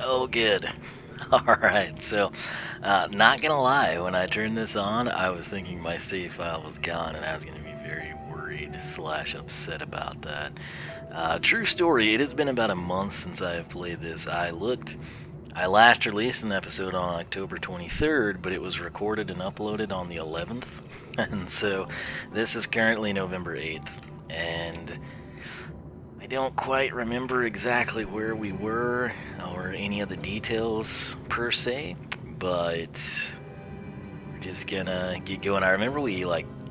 Oh, good. Alright, so, not gonna lie, when I turned this on, I was thinking my save file was gone, and I was gonna be very worried slash upset about that. True story, it has been about a month since I have played this. I last released an episode on October 23rd, but it was recorded and uploaded on the 11th, and so this is currently November 8th, and I don't quite remember exactly where we were or any of the details per se, but we're just gonna get going. I remember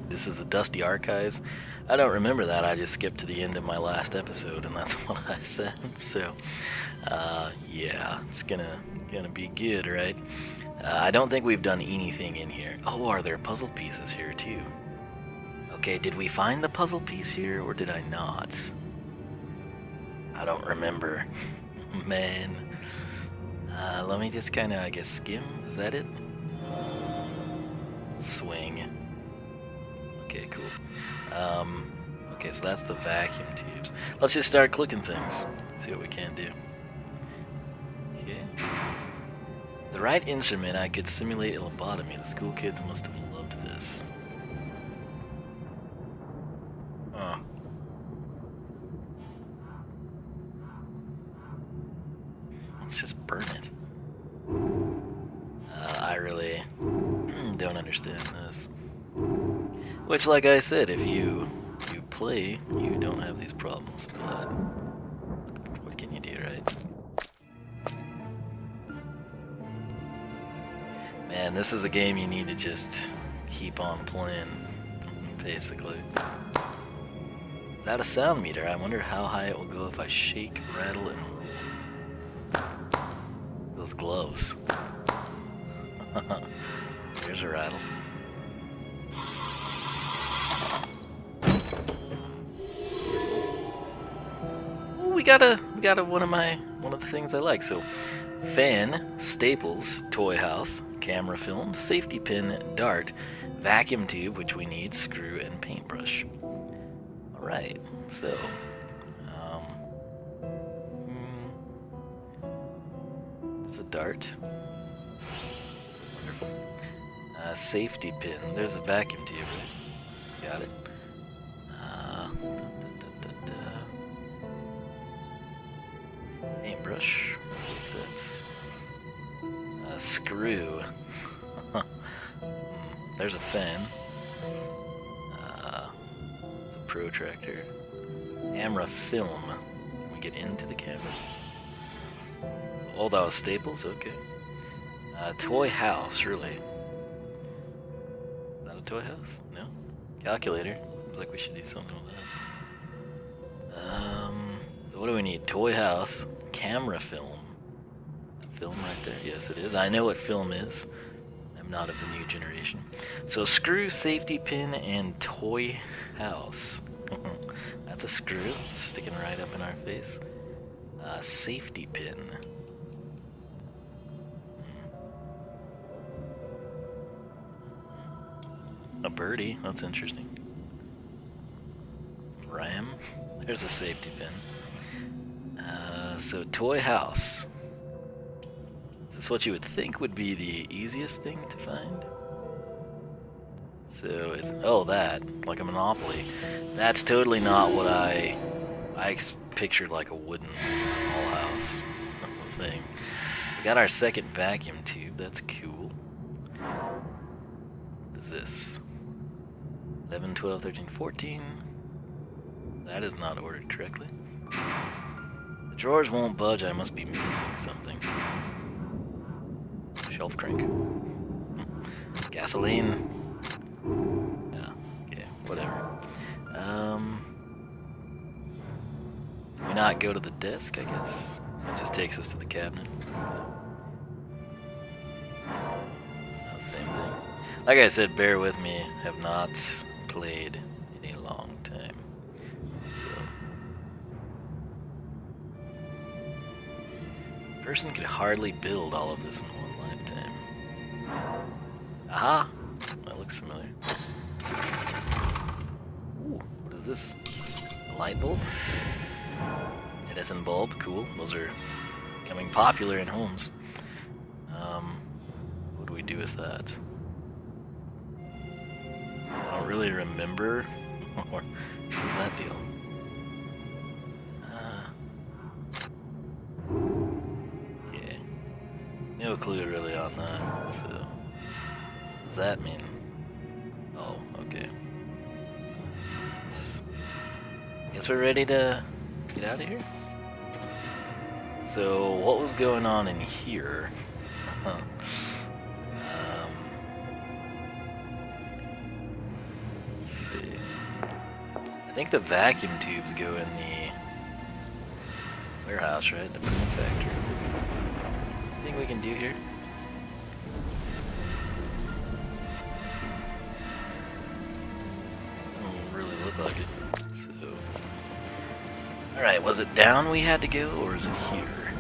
this is the Dusty Archives. I don't remember that. I just skipped to the end of my last episode, and that's what I said. So, yeah, it's gonna be good, right? I don't think we've done anything in here. Oh, are there puzzle pieces here too? Okay, did we find the puzzle piece here, or did I not? I don't remember. Man. Let me just kind of, I guess, skim. Is that it? Swing. Okay, cool. Okay, so that's the vacuum tubes. Let's just start clicking things. See what we can do. Okay. The right instrument, I could simulate a lobotomy. The school kids must have loved this. Oh. Let's just burn it. I really don't understand this. Which, like I said, if you play, you don't have these problems, but what can you do, right? Man, this is a game you need to just keep on playing, basically. Is that a sound meter? I wonder how high it will go if I shake, rattle, and roll. Those gloves. There's a rattle. Ooh, we got one of the things I like. So, fan, staples, toy house, camera film, safety pin, dart, vacuum tube, which we need, screw, and paintbrush. All right, so. There's a dart. Wonderful. Safety pin. There's a vacuum tube, right? Got it. Paintbrush. That's a screw. There's a fan. It's a protractor. Camera film. Can we get into the camera? Oh, that was staples? Okay. Toy house, really. Is that a toy house? No? Calculator. Seems like we should do something with that. So what do we need? Toy house. Camera film. Film right there. Yes, it is. I know what film is. I'm not of the new generation. So screw, safety pin, and toy house. That's a screw. It's sticking right up in our face. Safety pin. A birdie, that's interesting. Some RAM. There's a safety pin. So toy house. Is this what you would think would be the easiest thing to find? So it's, oh, that, like a Monopoly. That's totally not what I pictured, like a wooden wall house thing. So we got our second vacuum tube, that's cool. What is this? 11, 12, 13, 14. That is not ordered correctly. The drawers won't budge, I must be missing something. Shelf crank. Gasoline. Yeah, okay, whatever. We not go to the desk, I guess. It just takes us to the cabinet. Same thing. Like I said, bear with me, have not played in a long time. So. A person could hardly build all of this in one lifetime. Aha! That looks familiar. Ooh, what is this? A light bulb? Edison bulb, cool. Those are becoming popular in homes. What do we do with that? I don't really remember. What is that deal? Okay. No clue really on that, so... What does that mean? Oh, okay. Guess we're ready to get out of here? So, what was going on in here? Let's see. I think the vacuum tubes go in the warehouse, right? The print factory. Anything we can do here? Doesn't really look like it. So, alright, was it down we had to go, or is it here?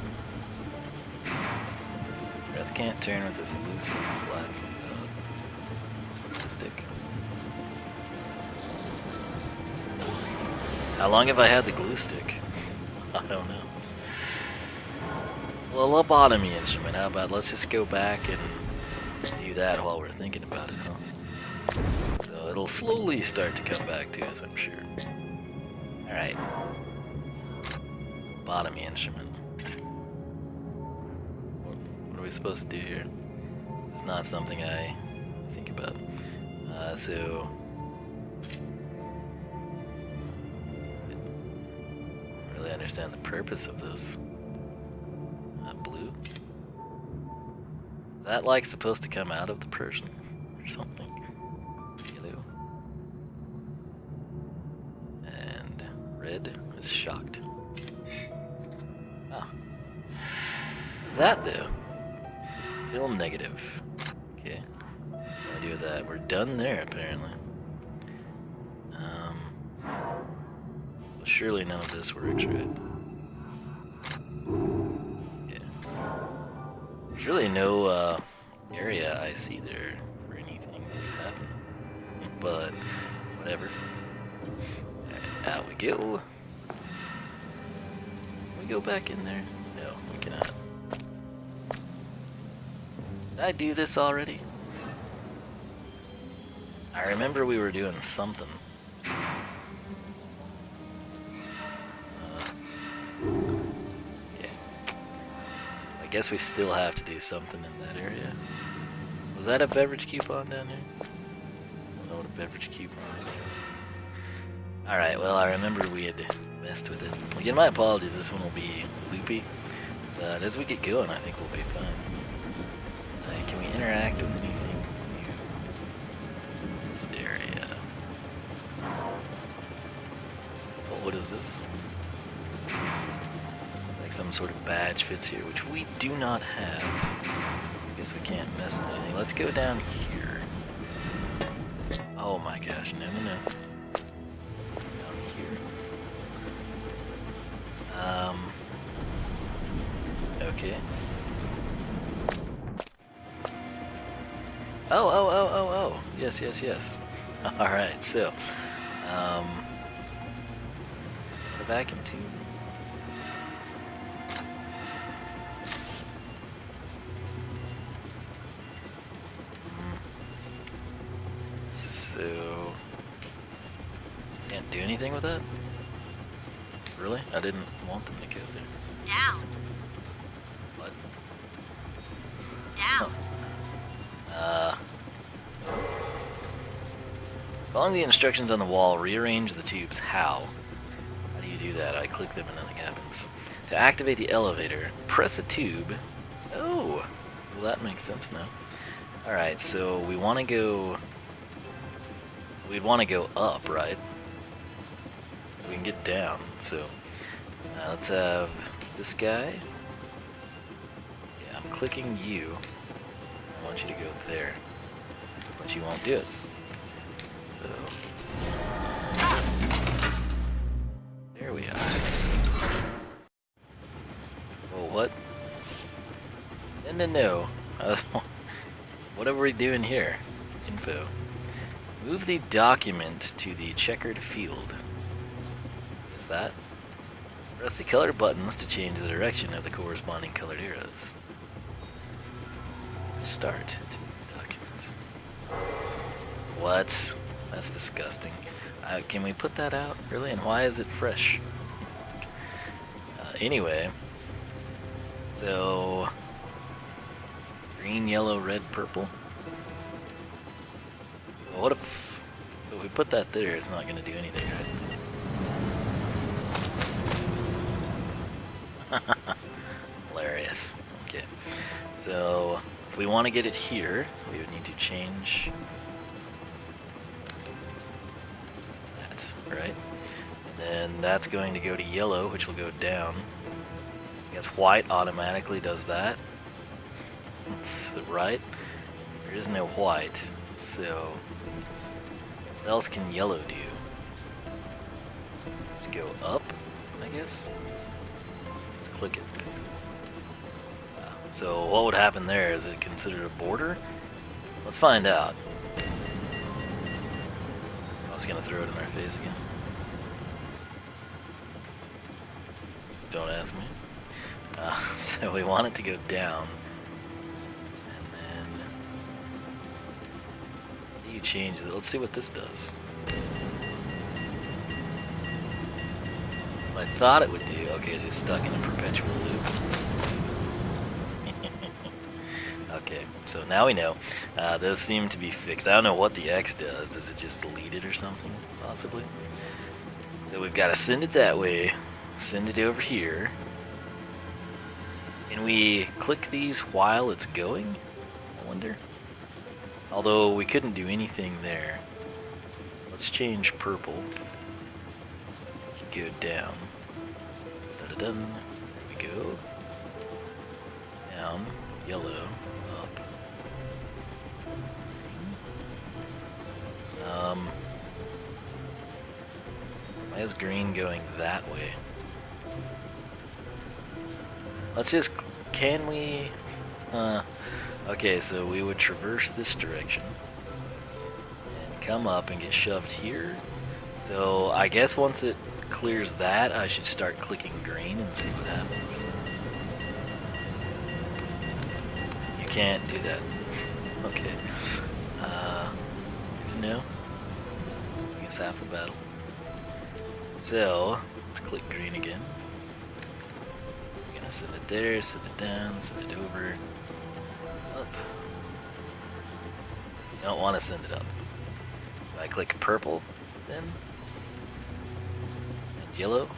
Breath can't turn with this elusive flat stick. How long have I had the glue stick? I don't know. Well, lobotomy instrument, how about let's just go back and do that while we're thinking about it, huh? So it'll slowly start to come back to us, I'm sure. Alright. Lobotomy instrument. What are we supposed to do here? This is not something I think about. So... I understand the purpose of this. Blue? Is that like supposed to come out of the person or something? Yellow. And red is shocked. Ah. What's that though? Film negative. Okay. What do I do with that? We're done there apparently. Well, surely none of this works, right? There's really no area I see there for anything to happen. But, whatever. Right, out we go. Can we go back in there? No, we cannot. Did I do this already? I remember we were doing something. I guess we still have to do something in that area. Was that a beverage coupon down here? I don't know what a beverage coupon is. Alright, well I remember we had messed with it. Again, my apologies, this one will be loopy. But as we get going, I think we'll be fine. Can we interact with anything new in this area? Well, what is this? Some sort of badge fits here, which we do not have. I guess we can't mess with anything. Let's go down here. Oh my gosh, no. Down here. Okay. Oh. Yes. Alright, so. The vacuum tube. So, can't do anything with that? Really? I didn't want them to go there. Down. What? Down. Following the instructions on the wall, rearrange the tubes. How? How do you do that? I click them and nothing happens. To activate the elevator, press a tube. Oh! Well, that makes sense now. Alright, so we want to go... We'd want to go up, right? We can get down, so let's have this guy. Yeah, I'm clicking you. I want you to go there, but you won't do it. So there we are. Oh, what? No. What are we doing here? Info. Move the document to the checkered field. Is that? Press the color buttons to change the direction of the corresponding colored arrows. Start to documents. What? That's disgusting. Can we put that out? Really? And why is it fresh? Anyway. So... green, yellow, red, purple. Well, what if... so if we put that there, it's not going to do anything, right? Hilarious. Okay. So, if we want to get it here, we would need to change that, right? And then that's going to go to yellow, which will go down. I guess white automatically does that. That's right. There is no white, so what else can yellow do? Let's go up, I guess. Let's click it. So what would happen there? Is it considered a border? Let's find out. I was gonna throw it in our face again. Don't ask me. So we want it to go down. And then you change it. Let's see what this does. What I thought it would do, okay, is it's stuck in a perpetual loop. Okay, so now we know. Those seem to be fixed. I don't know what the X does. Does it just delete it or something, possibly? So we've got to send it that way, send it over here. Can we click these while it's going? I wonder. Although we couldn't do anything there. Let's change purple. Go down. Da-da-dun. There we go. Down. Yellow. Up. Why is green going that way? Let's just... can we... okay, so we would traverse this direction. And come up and get shoved here. So I guess once it clears that, I should start clicking green and see what happens. You can't do that. Okay. Good to know. I guess half the battle. So, let's click green again. I'm gonna send it there, send it down, send it over, up. You don't want to send it up. If I click purple, then and yellow.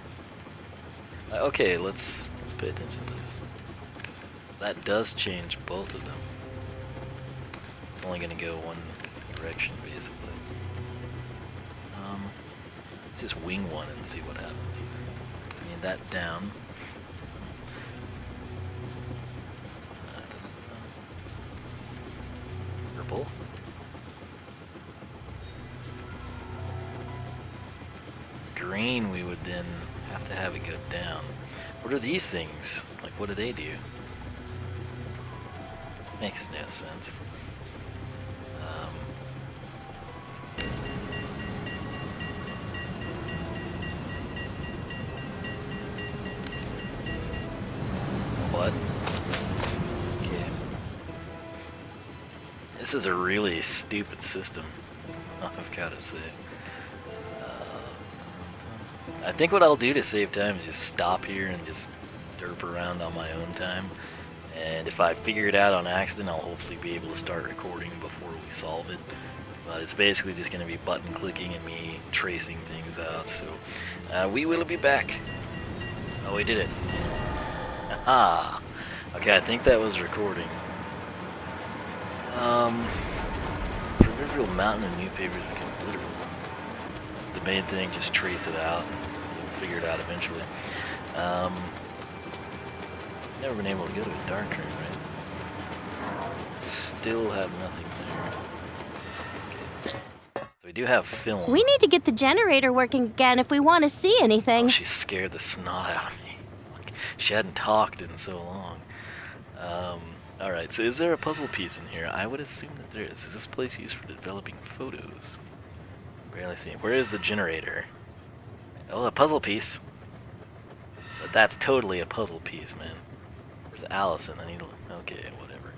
Okay, let's pay attention to this. That does change both of them. It's only gonna go one direction, basically. Let's just wing one and see what happens. Need that down. Purple. Green, we would then have to have it go down. What are these things? Like, what do they do? Makes no sense. What? Okay. This is a really stupid system, I've got to say. I think what I'll do to save time is just stop here and just derp around on my own time. And if I figure it out on accident, I'll hopefully be able to start recording before we solve it. But it's basically just going to be button clicking and me tracing things out. So we will be back. Oh, we did it. Aha! Okay, I think that was recording. Proverbial mountain of new papers become literal. The main thing, just trace it out and figure it out eventually. Never been able to go to a Darkroom, right? Still have nothing there. Okay. So we do have film. We need to get the generator working again if we want to see anything. Oh, she scared the snot out of me. She hadn't talked in so long. Alright, so is there a puzzle piece in here? I would assume that there is. Is this place used for developing photos? Barely seen. Where is the generator? Oh, a puzzle piece. That's totally a puzzle piece, man. There's Allison. I need to... Okay, whatever.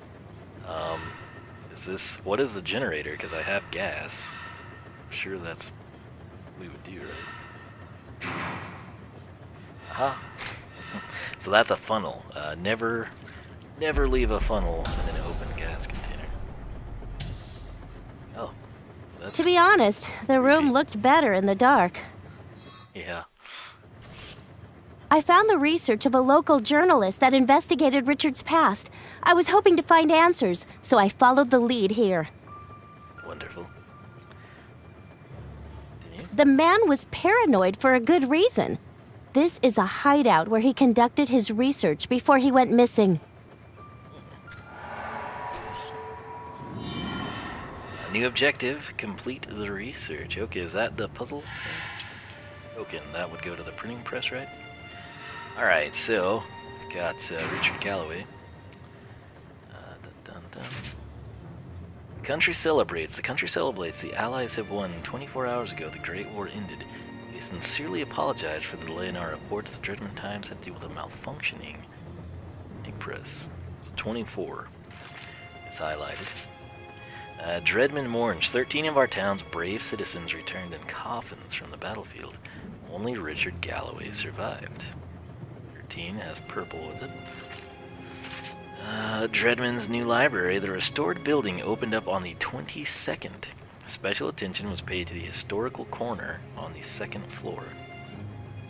Is this... What is the generator? Because I have gas. I'm sure that's what we would do, right? Aha. So that's a funnel. Never leave a funnel in an open gas container. Oh. That's... To be honest, the room looked better in the dark. Yeah. I found the research of a local journalist that investigated Richard's past. I was hoping to find answers, so I followed the lead here. Wonderful. The man was paranoid for a good reason. This is a hideout where he conducted his research before he went missing. A new objective, complete the research. Okay, is that the puzzle? Okay, that would go to the printing press, right? Alright, so, got Richard Galloway. Dun, dun, dun. The country celebrates. The country celebrates. The Allies have won. 24 hours ago, the Great War ended. We sincerely apologize for the delay in our reports. The Dreadmond Times had to deal with a malfunctioning printing press. So 24 is highlighted. Dreadmond mourns. 13 of our town's brave citizens returned in coffins from the battlefield. Only Richard Galloway survived. 13 has purple with it. Dreadmond's new library. The restored building opened up on the 22nd. Special attention was paid to the historical corner on the second floor.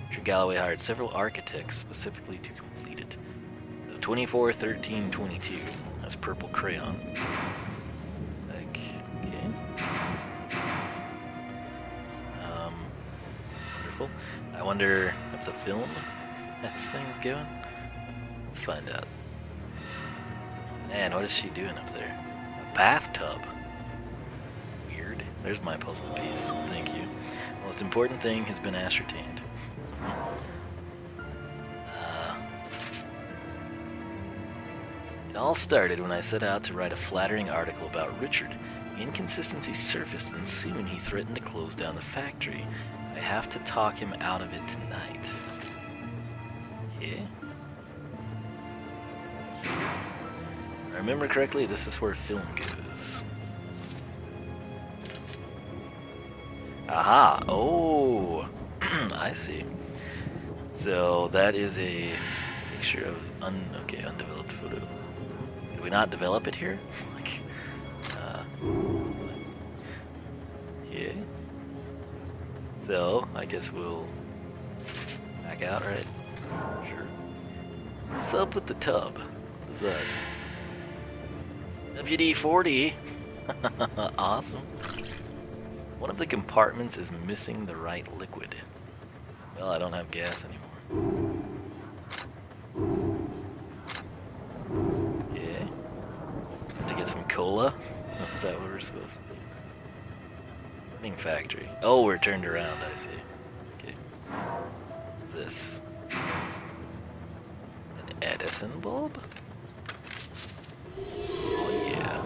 Richard Galloway hired several architects specifically to complete it. So 24, 13, 22. That's purple crayon. Okay. Wonderful. I wonder if the film has things going. Let's find out. Man, what is she doing up there? A bathtub. Weird. There's my puzzle piece. Thank you. The most important thing has been ascertained. It all started when I set out to write a flattering article about Richard. Inconsistencies surfaced, and soon he threatened to close down the factory. I have to talk him out of it tonight. Okay. If I remember correctly, this is where film goes. Aha! Oh! I see. So that is a picture of undeveloped photo. Did we not develop it here? Okay. So I guess we'll back out, right? Sure. What's up with the tub? What is that? WD-40. Awesome. One of the compartments is missing the right liquid. Well, I don't have gas anymore. Okay. Have to get some cola. Is that what we're supposed to do? Printing factory. Oh, we're turned around, I see. Okay. What's this? An Edison bulb? Oh, yeah.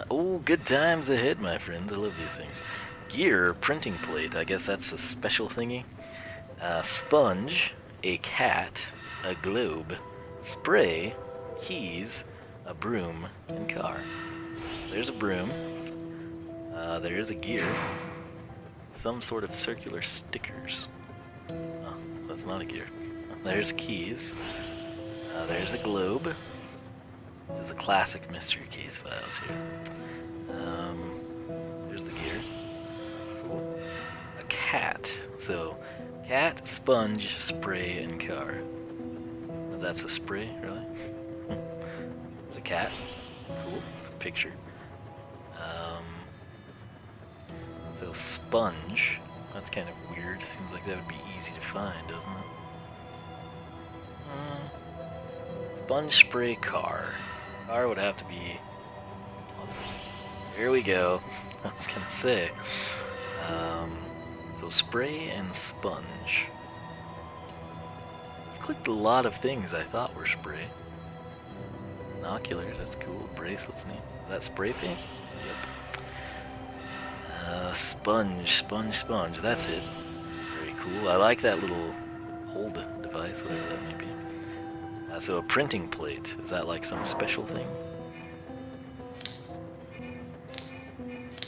Oh, good times ahead, my friends. I love these things. Gear, printing plate. I guess that's a special thingy. Sponge, a cat, a globe, spray, keys, a broom, and car. There's a broom. There's a gear. Some sort of circular stickers. Oh, that's not a gear. There's keys. There's a globe. This is a classic mystery case files here. There's the gear. Cool. A cat. So, cat, sponge, spray, and car. That's a spray, really? There's a cat. Cool. It's a picture. So sponge. That's kind of weird. Seems like that would be easy to find, doesn't it? Sponge, spray, car. Car would have to be... Here we go. I was gonna say. So spray and sponge. I've clicked a lot of things I thought were spray. Binoculars, that's cool. Bracelets, neat. Is that spray paint? Yep. Sponge, sponge, sponge. That's it. Very cool. cool. I like that little hold device, whatever that may be. So a printing plate, is that like some special thing?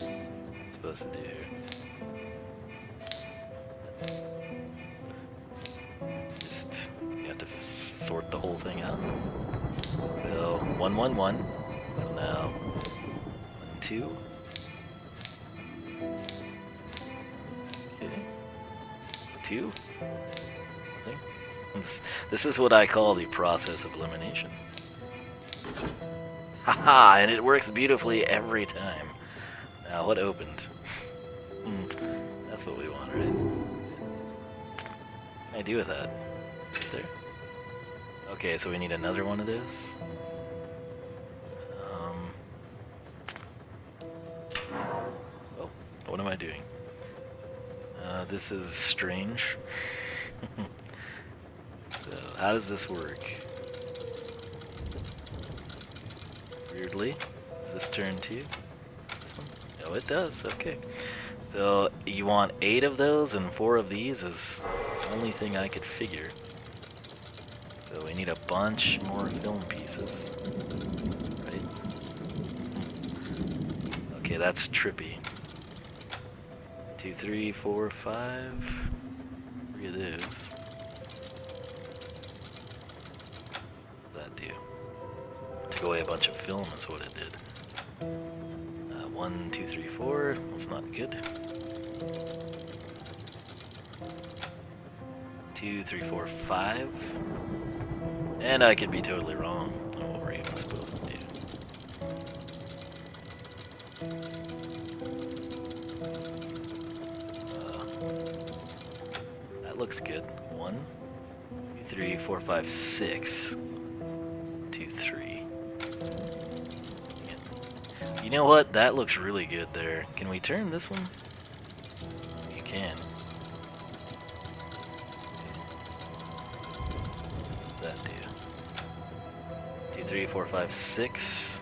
It's supposed to do. Just, you have to sort the whole thing out. So, 1, 1, 1. So now, 1, 2. Okay. 2. Nothing. This is what I call the process of elimination. Haha, and it works beautifully every time. Now, what opened? That's what we want, right? What can I do with that? Right there? Okay, so we need another one of this. Oh, what am I doing? This is strange. So, how does this work? Weirdly, does this turn to this one? Oh, it does. Okay. So you want 8 of those, and 4 of these is the only thing I could figure. So we need a bunch more film pieces, right? Okay, that's trippy. 2, 3, 4, 5. 3 of those. Took away a bunch of film, is what it did. 1, 2, 3, 4. That's not good. 2, 3, 4, 5. And I could be totally wrong on what we're even supposed to do. That looks good. 1, 2, 3, 4, 5, 6. 2, 3. You know what? That looks really good there. Can we turn this one? You can. What does that do? 2, 3, 4, 5, 6.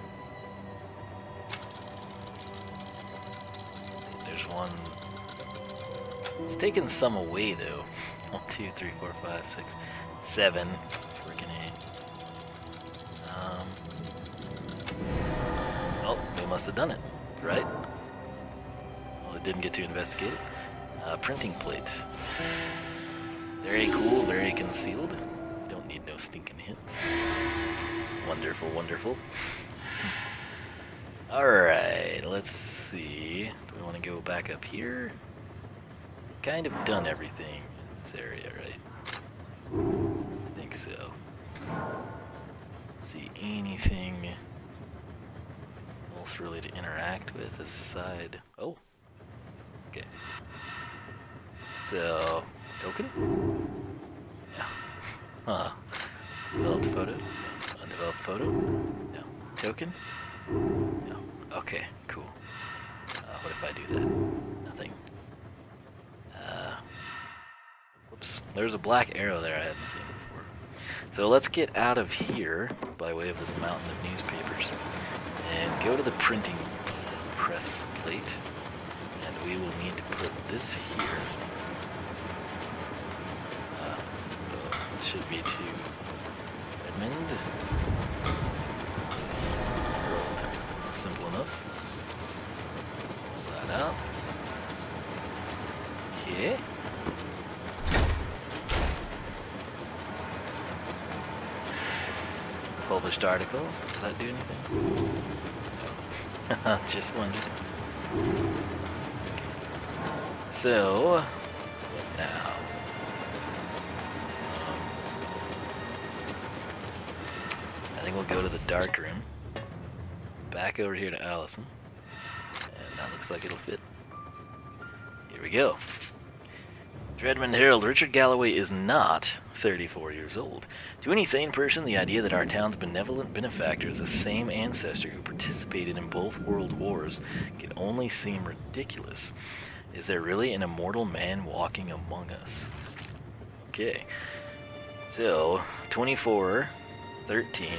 There's one. It's taking some away though. 1, 2, 3, 4, 5, 6, 7. Freaking 8. Oh, we must have done it, right? Well, it didn't get to investigate it. Printing plate. Very cool, very concealed. You don't need no stinking hints. Wonderful, wonderful. Alright, let's see. Do we want to go back up here? Kind of done everything in this area, right? I think so. See anything else really to interact with aside? Oh, okay. So, token? Yeah. Huh. Developed photo? Undeveloped photo? No. Token? No. Okay, cool. What if I do that? Nothing. Whoops. There's a black arrow there I hadn't seen before. So let's get out of here by way of this mountain of newspapers and go to the printing press plate, and we will need to put this here. So it should be to Dreadmond. Simple enough. Pull that out. Okay. Published article. Does that do anything? No. Just wondered. So, what now? I think we'll go to the Darkroom. Back over here to Allison. And that looks like it'll fit. Here we go. Dreadmond Herald, Richard Galloway is not 34 years old. To any sane person, the idea that our town's benevolent benefactor is the same ancestor who participated in both world wars can only seem ridiculous. Is there really an immortal man walking among us? Okay. So, 24, 13,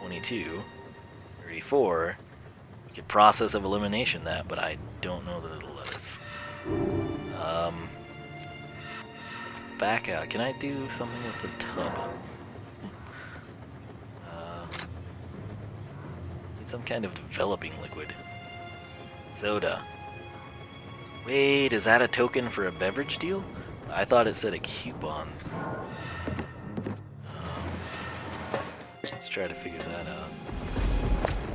22, 34. We could process of elimination that, but I don't know that it'll let us. back out. Can I do something with the tub? Need some kind of developing liquid. Soda. Wait, is that a token for a beverage deal? I thought it said a coupon. Let's try to figure that out.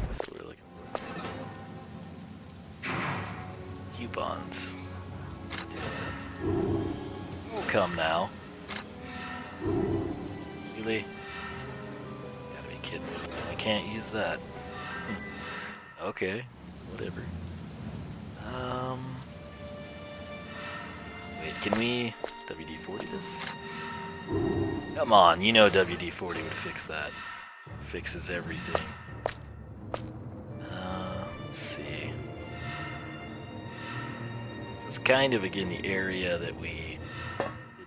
That's what we're looking for. Coupons. Oh, come now. Really? Gotta be kidding. I can't use that. Okay, whatever. Wait, can we WD-40 this? Come on, you know WD-40 would fix that. Fixes everything. Let's see. This is kind of, again, the area that we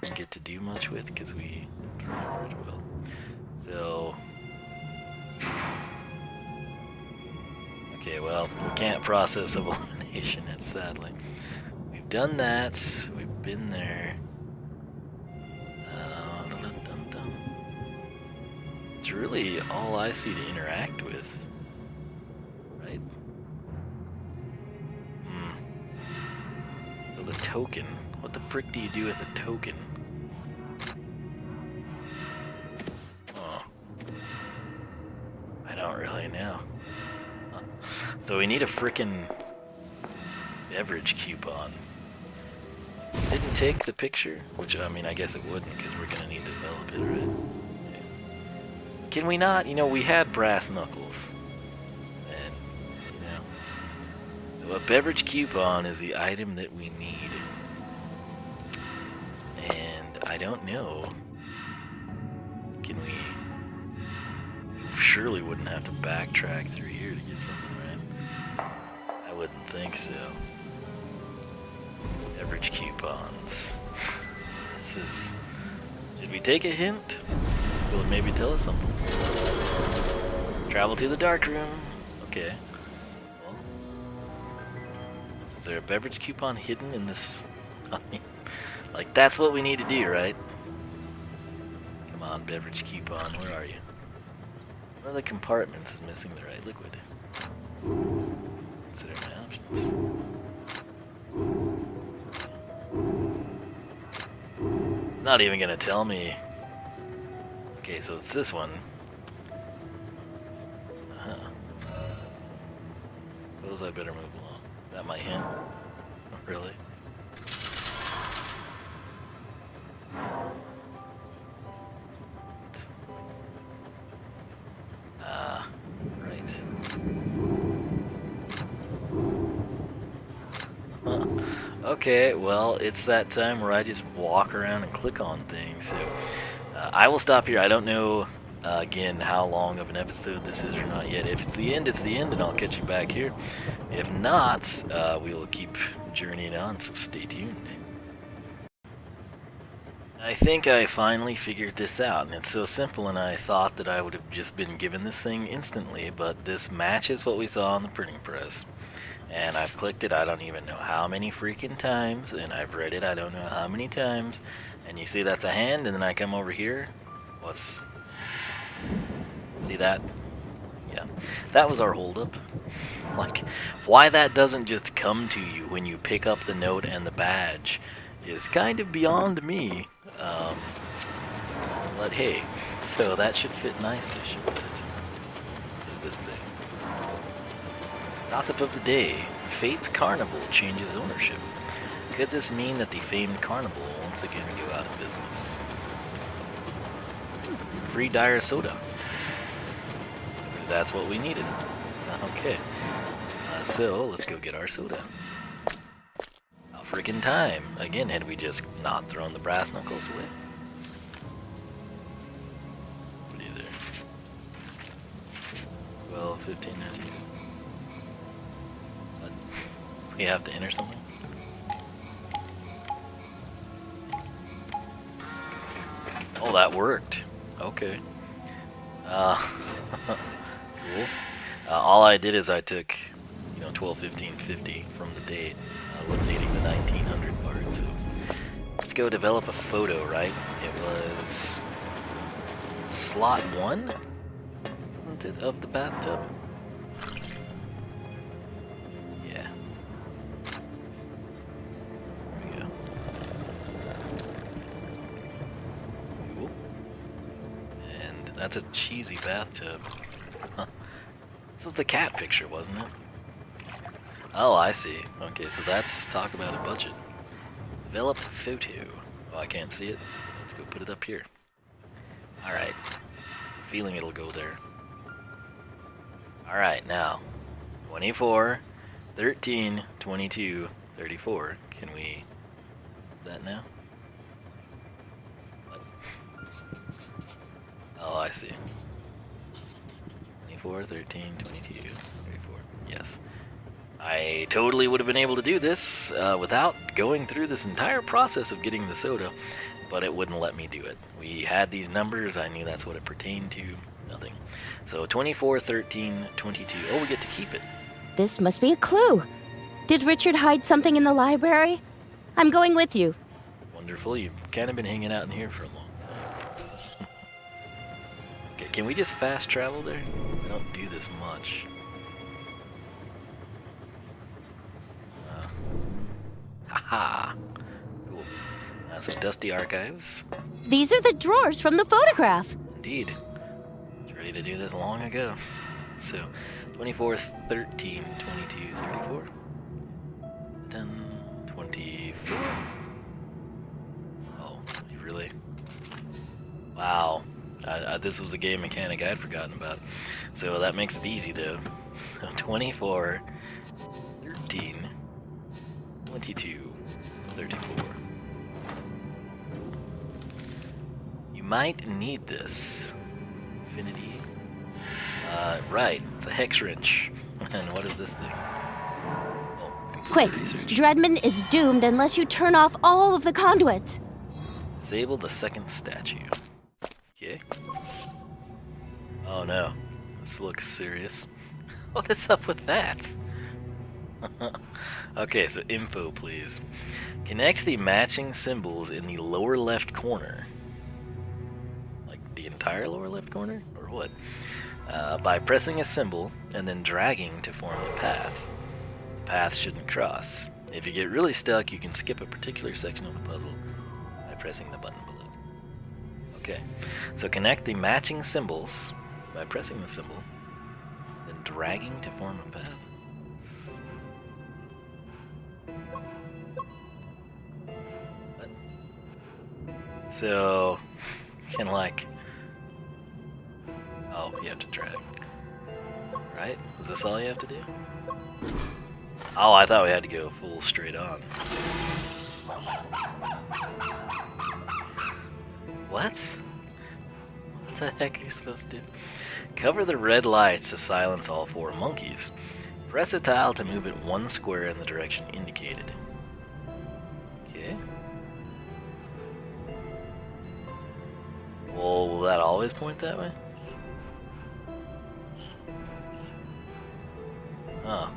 didn't get to do much with because we don't remember it well. So... Okay, well, we can't process of elimination, it's sadly. We've done that, we've been there. It's really all I see to interact with, right? So the token, what the frick do you do with a token? Oh, I don't really know. So we need a frickin' beverage coupon. Didn't take the picture, which I mean I guess it wouldn't because we're gonna need to develop it, right? Yeah. Can we not? You know, we had brass knuckles, and you know, so a beverage coupon is the item that we need, and I don't know. Can we? Surely wouldn't have to backtrack through here to get something, right? I wouldn't think so. Beverage coupons. This is... Should we take a hint? Will it maybe tell us something? Travel to the Darkroom. Okay. Well, is there a beverage coupon hidden in this? I mean, like, that's what we need to do, right? Come on, beverage coupon, where are you? One of the compartments is missing the right liquid. Consider my options. It's not even gonna tell me. Okay, so it's this one. Suppose I better move along. Is that my hint? Oh, really? Okay, well, it's that time where I just walk around and click on things, so I will stop here. I don't know, again, how long of an episode this is or not yet. If it's the end, and I'll catch you back here. If not, we will keep journeying on, so stay tuned. I think I finally figured this out, and it's so simple, and I thought that I would have just been given this thing instantly, but this matches what we saw on the printing press. And I've clicked it, I don't even know how many freaking times, and I've read it, I don't know how many times, and you see that's a hand, and then I come over here, see that? Yeah, that was our holdup. Like, why that doesn't just come to you when you pick up the note and the badge is kind of beyond me, but hey, so that should fit nicely, shouldn't it? Is this thing. Gossip of the day. Fate's Carnival changes ownership. Could this mean that the famed carnival will once again go out of business? Free dire soda. That's what we needed. Okay. So, let's go get our soda. About freaking time. Again, had we just not thrown the brass knuckles away? What are you there? 12, 15, 19. We have to enter something? Oh, that worked. Okay. Cool. All I did is I took, 12, 15, 50 from the date, eliminating the 1900 part, so it's go develop a photo, right? It was slot 1, wasn't it, of the bathtub? Yeah. There we go. Cool. And that's a cheesy bathtub. Huh. This was the cat picture, wasn't it? Oh, I see. Okay, so that's talk about a budget. Develop photo. Oh, I can't see it. Let's go put it up here. Alright. Feeling it'll go there. Alright, now. 24, 13, 22, 34. Can we... Is that now? What? Oh, I see. 24, 13, 22, 34. Yes. I totally would have been able to do this without going through this entire process of getting the soda, but it wouldn't let me do it. We had these numbers, I knew that's what it pertained to, nothing. So 24, 13, 22. Oh, we get to keep it. This must be a clue. Did Richard hide something in the library? I'm going with you. Wonderful, you've kind of been hanging out in here for a long time. Okay, can we just fast travel there? I don't do this much. Haha! Cool. Some dusty archives. These are the drawers from the photograph. Indeed. I was ready to do this long ago. So, 24, 13, 22, 34. 10, 24. Oh, you really? Wow. This was a game mechanic I'd forgotten about. So that makes it easy though. So 24, 13, 22, 34. You might need this. Infinity. Right. It's a hex wrench. And what is this thing? Oh, Quick, research. Dreadmond is doomed unless you turn off all of the conduits. Disable the second statue. Okay. Oh no. This looks serious. What is up with that? Okay, so info please. Connect the matching symbols in the lower left corner. Like the entire lower left corner? Or what? By pressing a symbol and then dragging to form the path. The path shouldn't cross. If you get really stuck, you can skip a particular section of the puzzle by pressing the button below. Okay, so connect the matching symbols by pressing the symbol, then dragging to form a path. What? So, can like... Oh, you have to drag. Right? Is this all you have to do? Oh, I thought we had to go full straight on. What? What the heck are you supposed to do? Cover the red lights to silence all four monkeys. Press a tile to move it one square in the direction indicated. Okay. Well, will that always point that way? Huh.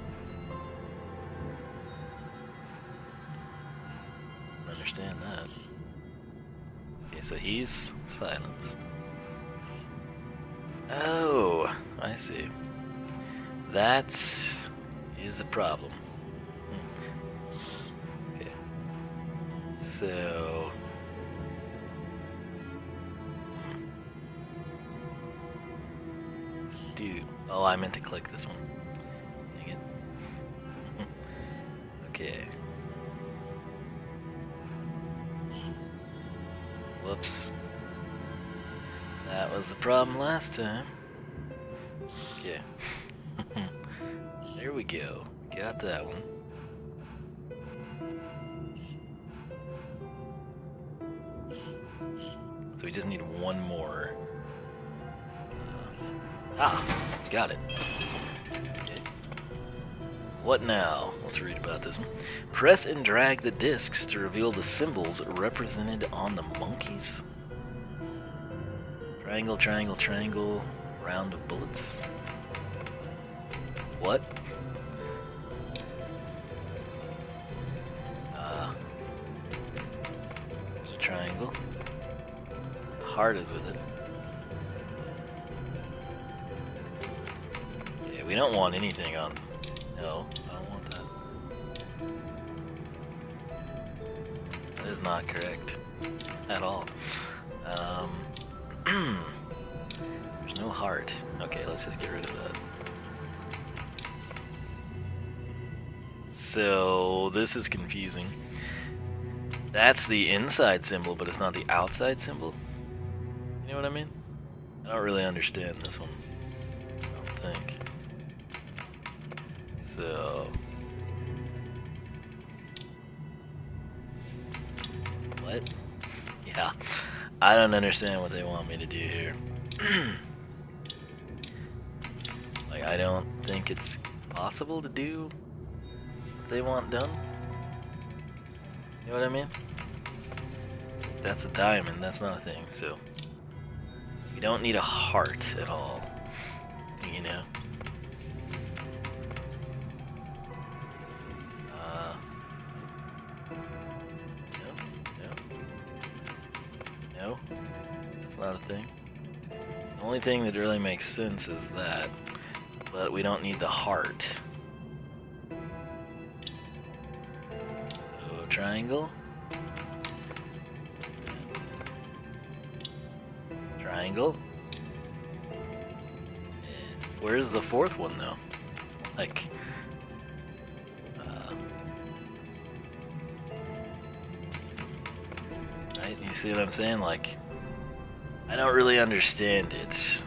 I understand that. Okay, so he's silenced. Oh, I see. That is a problem. Okay. So... Let's do... Oh, I meant to click this one. Dang it. Okay. Whoops. That was the problem last time. Okay. There we go. Got that one. So we just need one more. Got it. Okay. What now? Let's read about this one. Press and drag the discs to reveal the symbols represented on the monkeys. Triangle, triangle, triangle, round of bullets. What? heart is with it. Okay, we don't want anything on. No, I don't want that. That is not correct at all. There's no heart. Okay, let's just get rid of that. So this is confusing. That's the inside symbol, but it's not the outside symbol. You know what I mean? I don't really understand this one. I don't think. So what? Yeah, I don't understand what they want me to do here. Like, I don't think it's possible to do what they want done. You know what I mean? That's a diamond, that's not a thing, so you don't need a heart at all, you know? No, that's not a thing. The only thing that really makes sense is that, but we don't need the heart. So, triangle. Triangle. And where's the fourth one though? Like, right? You see what I'm saying? Like, I don't really understand it,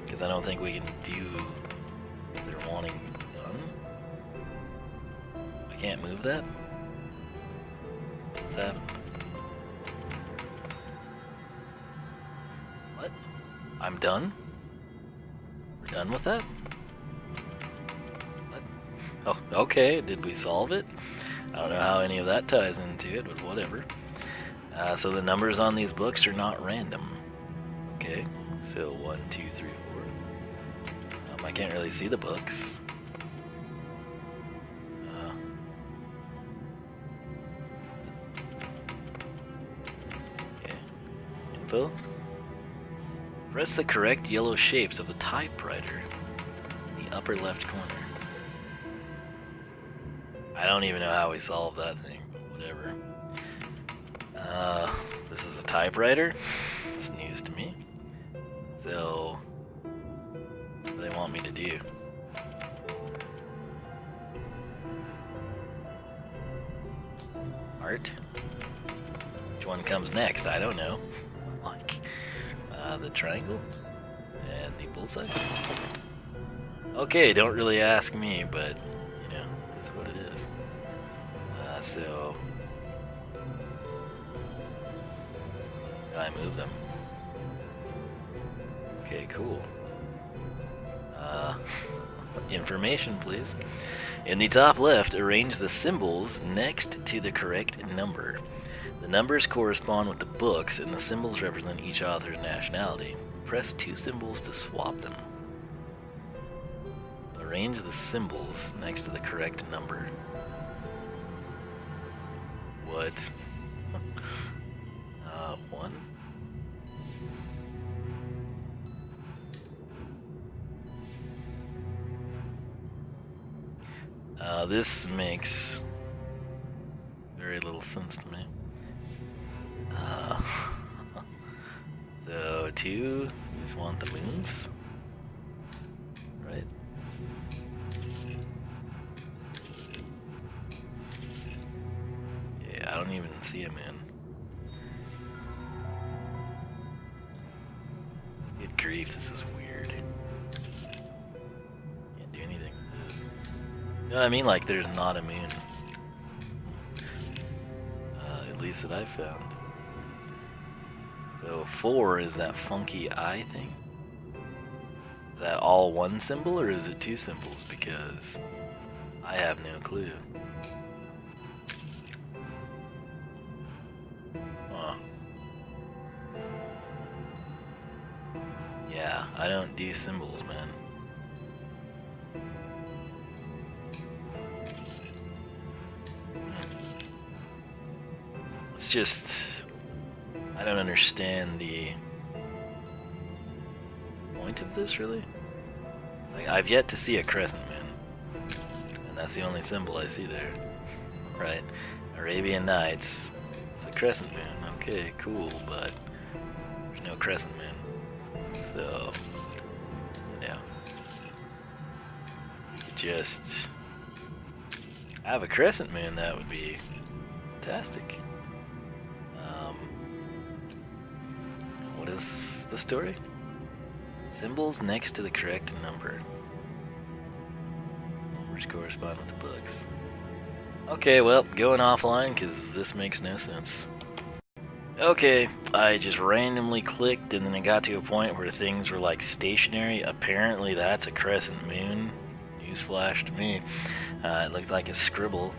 because I don't think we can do what they're wanting done. I can't move that? What's happening? What? I'm done? We're done with that? What? Oh, okay, did we solve it? I don't know how any of that ties into it, but whatever. So the numbers on these books are not random. Okay, so 1, 2, 3, 4. I can't really see the books. Okay, info. Press the correct yellow shapes of the typewriter in the upper left corner. I don't even know how we solved that thing, but whatever. This is a typewriter. It's news to me. So, what do they want me to do? Art? Which one comes next? I don't know. Like, the triangle and the bullseye. Okay, don't really ask me, but you know, it's what it is. So, can I move them? Okay, cool. Information, please. In the top left, arrange the symbols next to the correct number. The numbers correspond with the books, and the symbols represent each author's nationality. Press 2 symbols to swap them. Arrange the symbols next to the correct number. What? 1. This makes very little sense to me. So 2, you just want the moons, right? Yeah, I don't even see a moon. Good grief, this is weird. Can't do anything with this. You know what I mean? Like, there's not a moon. At least that I've found. So 4 is that funky eye thing? Is that all one symbol or is it 2 symbols? Because I have no clue. Huh. Yeah, I don't do symbols, man. It's just, I I don't understand the point of this, really. Like, I've yet to see a crescent moon, and that's the only symbol I see there. Right? Arabian Nights. It's a crescent moon. Okay, cool, but there's no crescent moon. So, you know, just have a crescent moon. That would be fantastic. What is the story? Symbols next to the correct number, which correspond with the books. Okay, well, going offline because this makes no sense. Okay, I just randomly clicked and then it got to a point where things were like stationary. Apparently that's a crescent moon. Newsflash to me. It looked like a scribble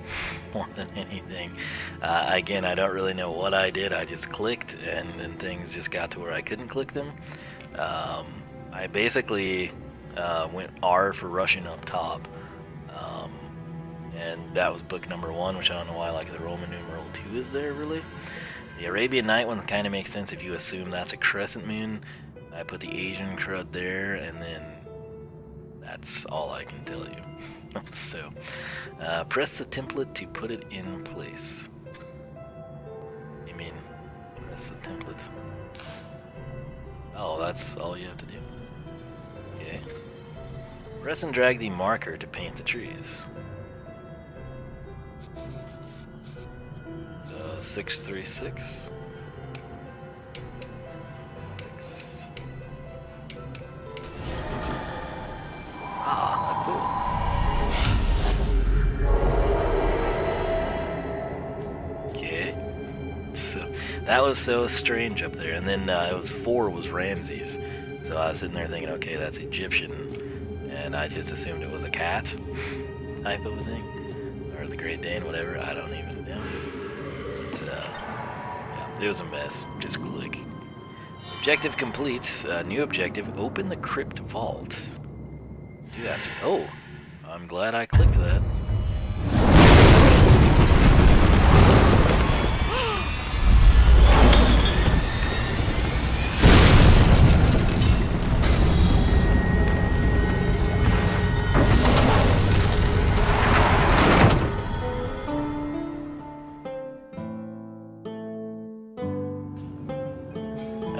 more than anything. Again, I don't really know what I did. I just clicked and then things just got to where I couldn't click them. I basically went R for rushing up top. And that was book number 1, which I don't know why like the Roman numeral 2 is there really. The Arabian Night one kind of makes sense if you assume that's a crescent moon. I put the Asian crud there, and then that's all I can tell you. So, press the template to put it in place. You mean, press the template? Oh, that's all you have to do. Okay. Press and drag the marker to paint the trees. So, 636. That was so strange up there, and then it was 4 was Ramses, so I was sitting there thinking, okay, that's Egyptian, and I just assumed it was a cat type of a thing, or the Great Dane, whatever. I don't even know. It's yeah, it was a mess. Just click. Objective complete. New objective: open the crypt vault. Do have to. Oh, I'm glad I clicked that.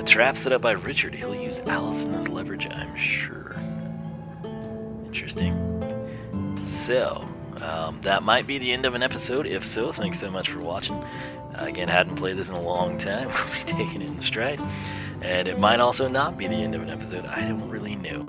Trap set up by Richard. He'll use Allison as leverage, I'm sure. Interesting. So, that might be the end of an episode. If so, thanks so much for watching. Again, hadn't played this in a long time. We'll be taking it in stride. And it might also not be the end of an episode. I don't really know.